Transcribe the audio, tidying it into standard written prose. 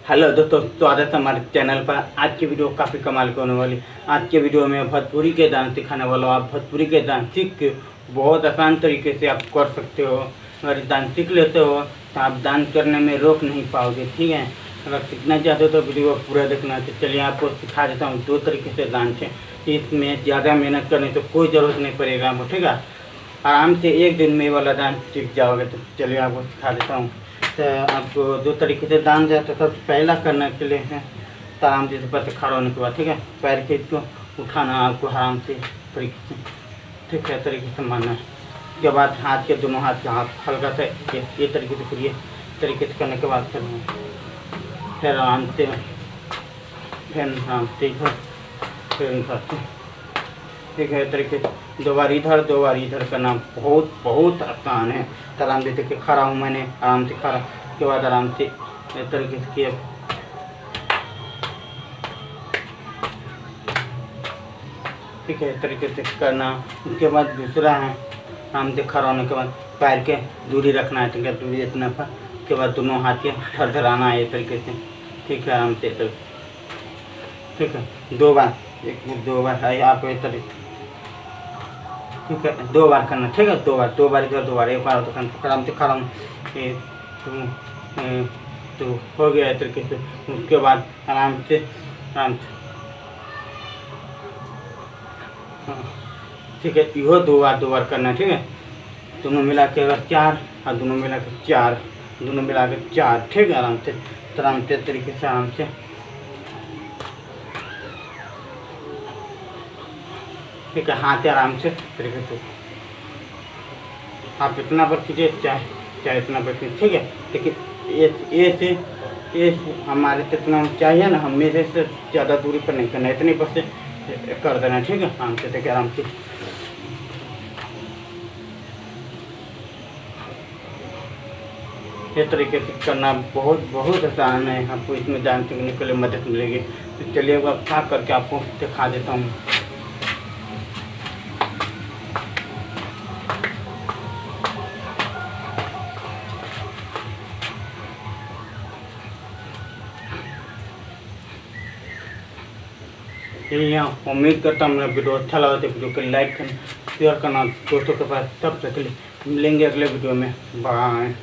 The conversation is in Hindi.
हेलो दोस्तों, स्वागत है हमारे चैनल पर। आज की वीडियो काफ़ी कमाल की होने वाली। आज के वीडियो में भोजपुरी के डांस सिखाने वाला हूँ। आप भोजपुरी के डांस सीख के बहुत आसान तरीके से आप कर सकते हो। अगर डांस सीख लेते हो तो आप डांस करने में रोक नहीं पाओगे, ठीक है। अगर सीखना चाहते हो तो वीडियो पूरा देखना। तो चलिए आपको सिखा देता हूँ। 2 तरीके से डांस है, इसमें ज़्यादा मेहनत करने की कोई ज़रूरत नहीं पड़ेगा आपको, ठीक है। आराम से 1 दिन में वाला डांस सीख जाओगे। तो चलिए आपको सिखा देता हूँ। तो आपको 2 तरीके से डांस है। तो सबसे पहला करने के लिए है तो आराम से ऊपर से खड़ा होने के बाद, ठीक है, पैर के इसको उठाना आपको आराम से तरीके से, ठीक है, तरीके से मारना है। उसके बाद हाथ के दोनों हाथ के हाथ हल्का से ये तरीके से करिए। तरीके से करने के बाद फिर आराम से फिर ठीक है। तरीके से 2 बार इधर 2 बार इधर करना बहुत बहुत आसान है। तो आराम से देखिए, खड़ा हूँ मैंने, आराम से खड़ा। उसके बाद आराम से इस तरीके से किया, ठीक है, इस तरीके से करना। उसके बाद दूसरा है आराम से खड़ा होने के बाद पैर के दूरी रखना है, ठीक है, दूरी इतना पर। उसके बाद दोनों हाथ के थरथराना है इस तरीके से, ठीक है, आराम से, ठीक है। 2 बार 2 बार है आपको इस तरीके, ठीक है, 2 बार करना, ठीक है। 2 बार इधर 2 बार, 1 बार तो आराम से खड़ा हूँ। तो हो गया इस तरीके से। उसके बाद आराम से ठीक है, इहो 2 बार करना, ठीक है। दोनों मिला के अगर 4 और दोनों मिला के 4, दोनों मिला के 4, ठीक है। आराम से तरीके से आराम से, ठीक है, हाथ आराम से तरीके से आप इतना पर कीजिए, चाहे इतना पर कीजिए, ठीक है। लेकिन ये हमारे जितना चाहिए ना, हम मेरे से ज़्यादा दूरी पर नहीं करना, इतने पर से कर देना, ठीक है। आराम से देखिए, आराम से ये तरीके से करना बहुत बहुत आसान है। आपको इसमें डांस सीखने के लिए मदद मिलेगी। तो चलिए अब क्या करके आपको दिखा देता हूँ। यही उम्मीद करता हूँ मेरा वीडियो अच्छा लगा तो वीडियो को लाइक करना, शेयर करना दोस्तों के पास। तब तक के लिए मिलेंगे अगले वीडियो में। बाय।